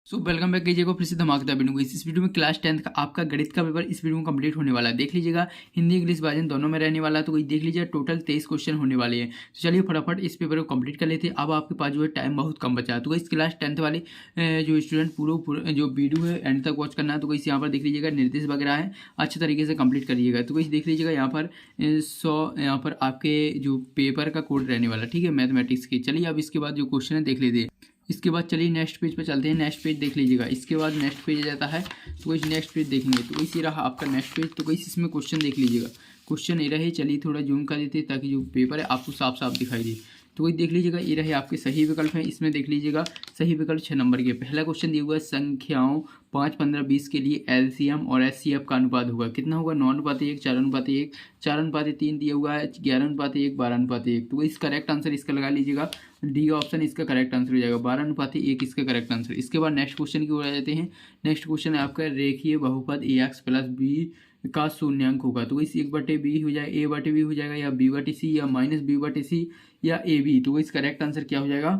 Welcome back कीजिएगा फिर से धमाकेदार वीडियो को। इस वीडियो में क्लास 10th का आपका गणित का पेपर इस वीडियो में कंप्लीट होने वाला है। देख लीजिएगा, हिंदी इंग्लिश वर्जन दोनों में रहने वाला है। तो वही देख लीजिएगा, टोटल 23 क्वेश्चन होने वाले हैं। तो चलिए फटाफट इस पेपर को कंप्लीट कर लेते हैं। अब आपके पास जो है टाइम बहुत कम बचा है। तो इस क्लास 10th वाले जो स्टूडेंट पूरा जो वीडियो है एंड तक वॉच करना है। तो वैसे यहाँ पर देख लीजिएगा, निर्देश वगैरह है, अच्छे तरीके से कंप्लीट करिएगा। तो वैसे देख लीजिएगा यहाँ पर 100 यहाँ पर आपके जो पेपर का कोड रहने वाला, ठीक है, मैथमेटिक्स की। चलिए अब इसके बाद जो क्वेश्चन है देख लेते हैं। इसके बाद चलिए नेक्स्ट पेज पे चलते हैं। नेक्स्ट पेज देख लीजिएगा। इसके बाद नेक्स्ट पेज आ जाता है, तो वही नेक्स्ट पेज देखेंगे। तो वैसे रहा आपका नेक्स्ट पेज। तो वही इसमें क्वेश्चन देख लीजिएगा। क्वेश्चन ये रहे, चलिए थोड़ा जूम कर देते हैं ताकि जो पेपर है आपको साफ साफ दिखाई दे। तो वही देख लीजिएगा, ये रहे आपके सही विकल्प हैं। इसमें देख लीजिएगा सही विकल्प 6 नंबर के। पहला क्वेश्चन दिया हुआ है, संख्याओं 5, 15, 20 के लिए एलसीएम और एचसीएफ का अनुपात होगा कितना होगा? 9:1, 4:1, 4:3 दिया हुआ है, 11:1, 12:1। तो इस करेक्ट आंसर इसका लगा लीजिएगा, डी ऑप्शन इसका करेक्ट आंसर हो जाएगा। 12:1 इसका करेक्ट आंसर। इसके बाद नेक्स्ट क्वेश्चन की ओर आ जाते हैं। नेक्स्ट क्वेश्चन है आपका, रेखीय बहुपद ए एक्स प्लस बी का शून्यांक होगा। तो इस 1/b हो जाएगा, a/b हो जाएगा, या b/c, या -b/c, या ab। तो इस करेक्ट आंसर क्या हो जाएगा?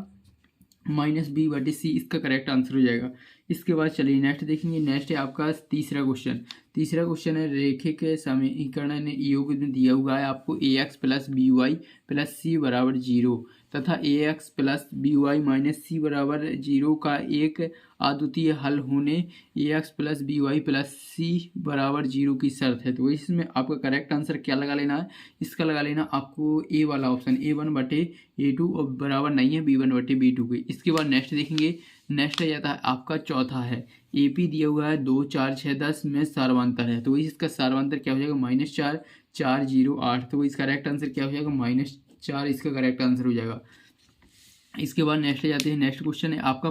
-b/c इसका करेक्ट आंसर हो जाएगा। इसके बाद चलिए नेक्स्ट देखेंगे। नेक्स्ट है आपका तीसरा क्वेश्चन। तीसरा क्वेश्चन है, रेखिक समीकरण ने योग में दिया हुआ है आपको ax plus b y plus c बराबर 0 तथा ax plus b y minus c बराबर 0 का एक अद्वितीय हल होने ax plus b y plus c बराबर 0 की शर्त है। तो इसमें आपका करेक्ट आंसर क्या लगा लेना है? इसका लगा लेना आपको ए वाला ऑप्शन, a1/a2 और बराबर नहीं है b1/b2 की। इसके बाद नेक्स्ट देखेंगे। नेक्स्ट आ जाता है आपका चौथा है, एपी दिया हुआ है 2, 4, 6, 10 में सार्वंतर है। तो वही इसका सार्वंतर क्या हो जाएगा? -4, 4, 0, 8। तो इसका करेक्ट आंसर क्या हो जाएगा? -4 इसका करेक्ट आंसर हो जाएगा। इसके बाद नेक्स्ट आ जाते हैं। नेक्स्ट क्वेश्चन है आपका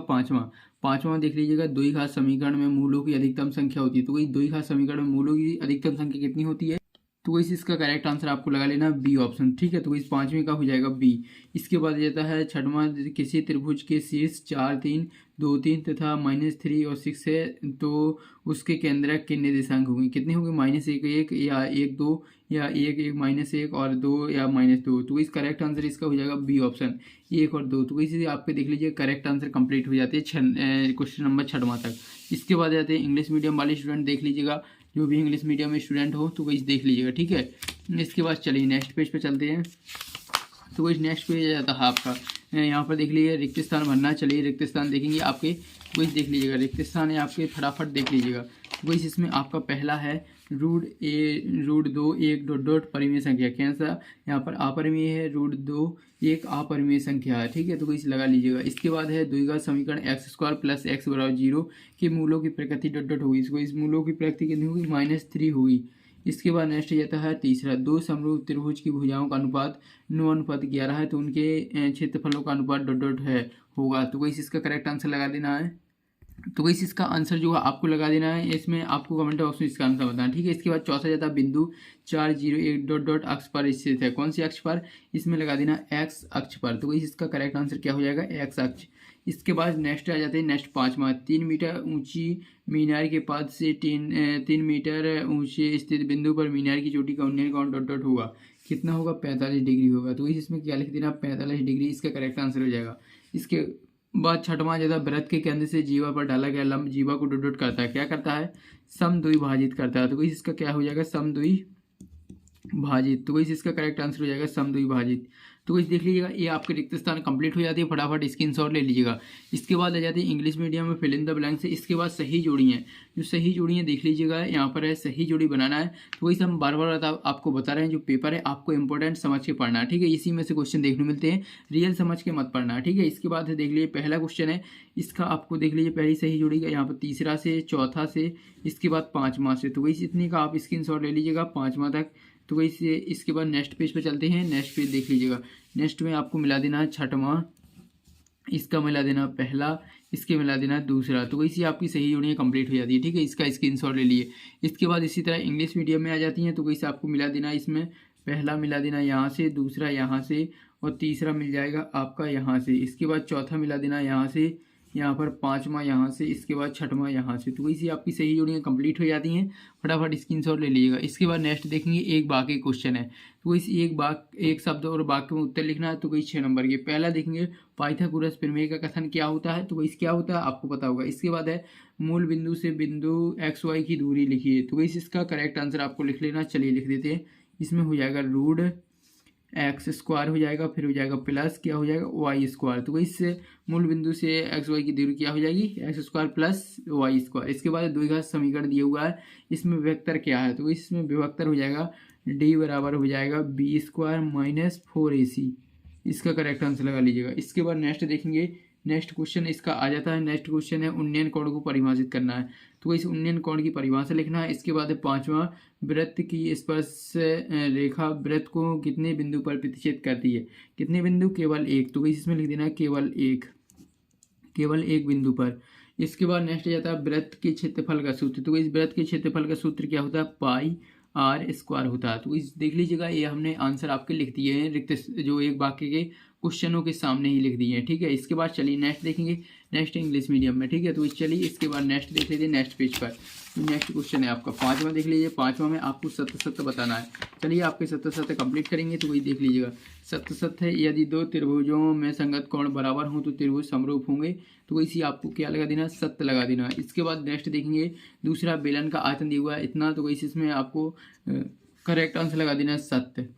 पांचवा देख लीजिएगा, द्विघात समीकरण में मूलों की अधिकतम संख्या होती है। तो वही द्विघात समीकरण में मूलों की अधिकतम संख्या कितनी होती है? तो वैसे इसका करेक्ट आंसर आपको लगा लेना बी ऑप्शन, ठीक है। तो इस 5वीं का हो जाएगा बी। इसके बाद जाता है छठवां, किसी त्रिभुज के शीर्ष 4, 3, 2, 3 तथा -3 और 6 है, तो उसके केंद्रक के निर्देशांक होंगे कितने होंगे? -1, 1 या 1, 2 या 1, 1, -1 और 2 या -2। तो इस करेक्ट आंसर इसका हो जाएगा बी ऑप्शन, 1 और 2। तो इसी आपके देख लीजिए करेक्ट आंसर कंप्लीट हो जाते हैं क्वेश्चन नंबर 6वां तक। इसके बाद जाते हैं इंग्लिश मीडियम वाले स्टूडेंट, देख लीजिएगा जो भी इंग्लिश मीडियम में स्टूडेंट हो तो वही देख लीजिएगा, ठीक है। इसके बाद चलिए नेक्स्ट पेज पे चलते हैं। तो वही नेक्स्ट पेज आ जाता है आपका, यहाँ पर देख लीजिए रिक्त स्थान भरना। चलिए रिक्त स्थान देखेंगे आपके, वही देख लीजिएगा रिक्त स्थान है आपके, फटाफट देख लीजिएगा। वही इसमें आपका पहला है √2 1 ... परिमेय संख्या, कैसा? यहाँ पर अपरिमेय है, √2 एक अपरिमेय संख्या है, ठीक है। तो इसे लगा लीजिएगा। इसके बाद है द्विघात समीकरण x² + x = 0 के मूलों की प्रकृति ... होगी। इसको इस मूलों की प्रकृति कितनी होगी? -3 होगी। इसके बाद नेक्स्ट जाता है तीसरा, दो समरूप त्रिभुज की भुजाओं का अनुपात 9:11 है, तो उनके क्षेत्रफलों का अनुपात ... है होगा। तो वही इसका करेक्ट आंसर लगा देना है। तो वैसे इसका आंसर जो है आपको लगा देना है। इसमें आपको कमेंट बॉक्स में इसका आंसर बताना, ठीक है। इसके बाद चौथा जाता है बिंदु 4, 0, 1 ... अक्ष पर स्थित है। कौन सी अक्ष पर? इसमें लगा देना एक्स अक्ष पर। तो वैसे इसका करेक्ट आंसर क्या हो जाएगा? एक्स अक्ष। इसके बाद नेक्स्ट आ जाते हैं नेक्स्ट 5वां, 3 मीटर ऊंची मीनार के पाद से 3 मीटर ऊंचे स्थित बिंदु पर मीनार की चोटी का उन्नयन कोण ... होगा कितना होगा? 45 डिग्री होगा। तो इसमें क्या लिख देना? 45 डिग्री इसका करेक्ट आंसर हो जाएगा। इसके बाद 6वां जाता है, वृत्त के केंद्र से जीवा पर डाला गया लंब जीवा को ... करता है। क्या करता है? समद्विभाजित करता है। तो इसका क्या हो जाएगा? समद्विभाजित। तो इसका करेक्ट आंसर हो जाएगा समद्विभाजित। तो इस देख लीजिएगा, ये आपके रिक्त स्थान कंप्लीट हो जाती है। फटाफट स्क्रीनशॉट ले लीजिएगा। इसके बाद आ जाती है इंग्लिश मीडियम में फिल इन द ब्लैंक्स से। इसके बाद सही जोड़ी हैं, जो सही जोड़ी हैं देख लीजिएगा, यहाँ पर है सही जोड़ी बनाना है। तो वही हम बार बार आपको बता रहे हैं, जो पेपर है आपको इंपॉर्टेंट समझ के पढ़ना है, ठीक है। इसी में से क्वेश्चन देखने मिलते हैं, रियल समझ के मत पढ़ना, ठीक है। इसके बाद देख लीजिए पहला क्वेश्चन है, इसका आपको देख लीजिए पहली सही जोड़ी का, यहाँ पर तीसरा से, चौथा से, इसके बाद 5वां से। तो वही इतने का आप स्क्रीनशॉट ले लीजिएगा 5वां तक। तो वही से इसके बाद नेक्स्ट पेज पे चलते हैं। नेक्स्ट पेज देख लीजिएगा। नेक्स्ट में आपको मिला देना है 6वां, इसका मिला देना पहला, इसके मिला देना दूसरा। तो वैसे आपकी सही जोड़ियाँ कंप्लीट हो जाती है, ठीक है। इसका स्क्रीनशॉट ले लिए। इसके बाद इसी तरह इंग्लिश मीडियम में आ जाती हैं। तो वैसे आपको मिला देना, इसमें पहला मिला देना यहाँ से, दूसरा यहाँ से, और तीसरा मिल जाएगा आपका यहाँ से। इसके बाद चौथा मिला देना यहाँ से, यहाँ पर 5वां यहाँ से, इसके बाद 6वां यहाँ से। तो वही से आपकी सही जोड़ियाँ कंप्लीट हो जाती हैं। फटाफट स्क्रीनशॉट ले लीजिएगा। इसके बाद नेक्स्ट देखेंगे एक वाक्य क्वेश्चन है। तो वही एक शब्द और वाक्य में उत्तर लिखना है। तो वही 6 नंबर की पहला देखेंगे पाइथागोरस प्रमेय का कथन क्या होता है। तो वही क्या होता है आपको पता होगा। इसके बाद है मूल बिंदु से बिंदु XY की दूरी लिखिए। तो वही इसका करेक्ट आंसर आपको लिख लेना। चलिए लिख देते हैं। इसमें हो जाएगा √x² हो जाएगा, फिर हो जाएगा प्लस क्या हो जाएगा y²। तो वही से मूल बिंदु से XY की दूरी क्या हो जाएगी x² प्लस y²। इसके बाद द्विघात समीकरण दिया हुआ है। इसमें विभक्तर क्या है। तो इसमें विभक्तर हो जाएगा d बराबर हो जाएगा b² - 4ac। इसका करेक्ट आंसर लगा लीजिएगा। इसके बाद नेक्स्ट देखेंगे। नेक्स्ट क्वेश्चन इसका आ जाता है। नेक्स्ट क्वेश्चन है उन्नयन कोण को परिभाषित करना है। तो इस उन्नयन कोण की परिभाषा लिखना है। इसके बाद 5वां वृत्त की स्पर्श रेखा वृत्त को कितने बिंदु पर प्रतिच्छेद करती है। कितने बिंदु, केवल एक। तो इसमें लिख देना है केवल एक बिंदु पर। इसके बाद नेक्स्ट जाता है वृत्त के क्षेत्रफल का सूत्र। तो इस वृत्त के क्षेत्रफल का सूत्र क्या होता है, πr² होता है। तो इस देख लीजिएगा, ये हमने आंसर आपके लिख दिए हैं रिक्त जो एक वाक्य के क्वेश्चनों के सामने ही लिख दिए हैं। ठीक है। इसके बाद चलिए नेक्स्ट देखेंगे। नेक्स्ट इंग्लिश मीडियम में। ठीक है। तो चलिए इसके बाद नेक्स्ट देख लीजिए नेक्स्ट पेज पर। तो नेक्स्ट क्वेश्चन है आपका 5वां देख लीजिए। 5वां में आपको सत्य बताना है। चलिए आपके सत्य कंप्लीट करेंगे। तो वही देख लीजिएगा। सत्य है यदि दो त्रिभुजों में संगत कोण बराबर हों तो त्रिभुज समरूप होंगे। तो इसी आपको क्या लगा देना, सत्य लगा देना। इसके बाद नेक्स्ट देखेंगे दूसरा बेलन का आयतन दिया हुआ है इतना। तो इसमें आपको करेक्ट आंसर लगा देना सत्य।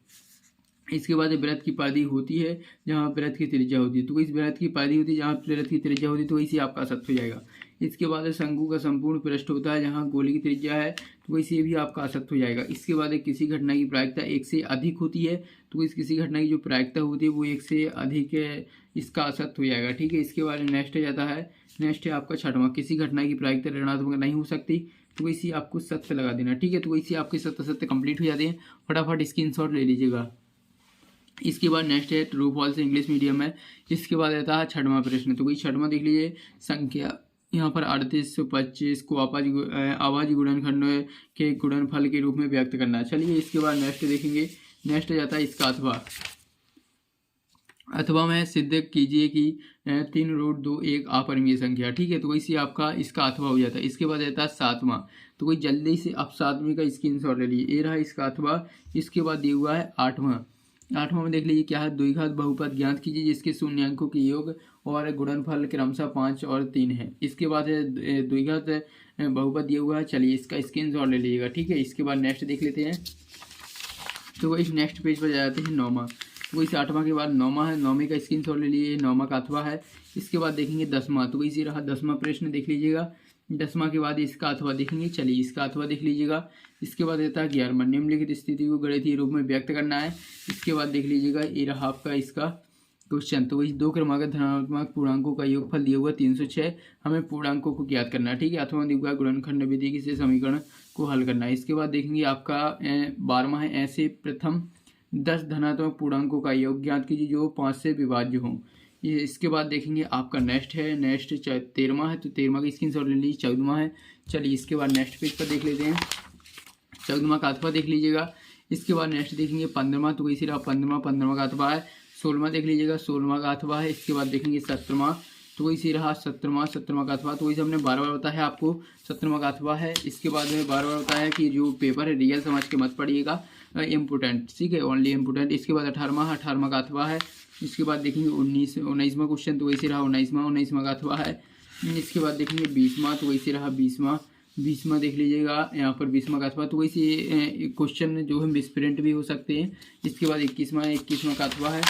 इसके बाद वृत्त की परिधि होती है जहाँ वृत्त की त्रिज्या होती है। तो इस वृत्त की परिधि होती है जहाँ वृत्त की त्रिज्या होती है। तो इसी आपका सत्य हो जाएगा। इसके बाद शंकु का संपूर्ण पृष्ठ होता है जहाँ गोली की त्रिज्या है। तो इसे भी आपका असत्य हो जाएगा। इसके बाद किसी घटना की प्रायिकता 1 से अधिक होती है। तो इस किसी घटना की जो प्रायिकता होती है वो 1 से अधिक है, इसका असत्य हो जाएगा। ठीक है। इसके बाद नेक्स्ट जाता है। नेक्स्ट है आपका 6वां, किसी घटना की प्रायिकता ऋणात्मक नहीं हो सकती। तो इसी आपको सत्य लगा देना। ठीक है। तो इसी आपके सत्य कंप्लीट हो जाते हैं। फटाफट स्क्रीनशॉट ले लीजिएगा। इसके बाद नेक्स्ट है ट्रू फॉल्स इंग्लिश मीडियम में। इसके बाद आता है 6वां प्रश्न। तो कोई 6वां देख लीजिए। संख्या यहाँ पर 3825 को आवाजी गुणनखंड के गुणनफल के रूप में व्यक्त करना है। चलिए इसके बाद नेक्स्ट देखेंगे। नेक्स्ट जाता है इसका अथवा में सिद्ध कीजिए कि 3√2 एक अपरिमेय संख्या। ठीक है। तो इसी आपका इसका अथवा हो जाता है। इसके बाद आता है 7वां। तो कोई जल्दी से आप 7वें का स्क्रीनशॉट ले लीजिए। ये रहा इसका अथवा। इसके बाद दिया हुआ है 8वां में देख लीजिए क्या है, द्विघात बहुपद ज्ञात कीजिए जिसके शून्यांकों के योग और गुणनफल क्रमशः 5 और 3 है। इसके बाद है द्विघात बहुपद दिया हुआ है। चलिए इसका स्क्रीनशॉट ले लीजिएगा। ठीक है। इसके बाद नेक्स्ट देख लेते हैं। तो इस नेक्स्ट पेज पर जाते हैं 9वां। तो इस 8वां के बाद 9वां है। 9वें का स्क्रीनशॉट ले लीजिए। 9वां का अथवा है। इसके बाद देखेंगे 10वां। तो इसी रहा 10वां प्रश्न देख लीजिएगा। 10वां के बाद इसका अथवा देखेंगे। चलिए इसका अथवा देख लीजिएगा। इसके बाद रहता है 11वां, निम्नलिखित स्थिति को गणितीय रूप में व्यक्त करना है। इसके बाद देख लीजिएगा ये रहा आपका इसका क्वेश्चन। तो वही 2 क्रमागत धनात्मक पूर्णांकों का योगफल दिया हुआ 306। हमें पूर्णांकों को ज्ञात करना है। ठीक है। अथवा दिया हुआ गुणनखंड विधि से समीकरण को हल करना है। इसके बाद देखेंगे आपका 12वां है ऐसे प्रथम 10 धनात्मक पूर्णांकों का योग ज्ञात कीजिए जो 5 से विभाज्य हों। ये इसके बाद देखेंगे आपका नेक्स्ट 13वां है। तो 13वां का स्क्रीनशॉट ले लीजिए। 14वां है। चलिए इसके बाद नेक्स्ट पेज पर देख लेते हैं। 14वां का अथवा देख लीजिएगा। इसके बाद नेक्स्ट देखेंगे 15वां। तो इसी रहा 15वां का अथवा है। 16वां देख लीजिएगा। 16वां का अथवा है। इसके बाद देखेंगे 17वां। तो इसी रहा 17वां का अथवा। तो इसे हमने 12 बताया आपको 17वां का अथवा है। इसके बाद में 12 बताया कि जो पेपर है रियल समझ के मत पढ़िएगा, इम्पोर्टेंट। ठीक है। Only important. इसके बाद 18वां का अथवा है। इसके बाद देखेंगे 19वां क्वेश्चन। तो वैसे रहा 19वां का अथवा है। इसके बाद देखेंगे 20वां। तो वैसे रहा 20वां देख लीजिएगा। यहाँ पर 20वां का अथवा। तो वैसे क्वेश्चन जो है मिसप्रिंट भी हो सकते हैं। इसके बाद 21वां का अथवा है।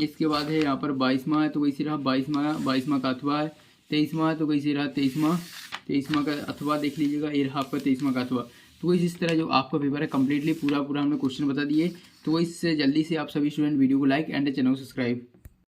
इसके बाद है यहाँ पर 22वां है। तो वैसे रहा 22वां का अथवा है। 23वां है। तो वैसे रहा 23वां का अथवा देख लीजिएगा। ये रहा आपका 23वां का अथवा। तो वही इस तरह जो आपका पेपर है कम्प्लीटली पूरा हमने क्वेश्चन बता दिए। तो वही इससे जल्दी से आप सभी स्टूडेंट वीडियो को लाइक एंड चैनल को सब्सक्राइब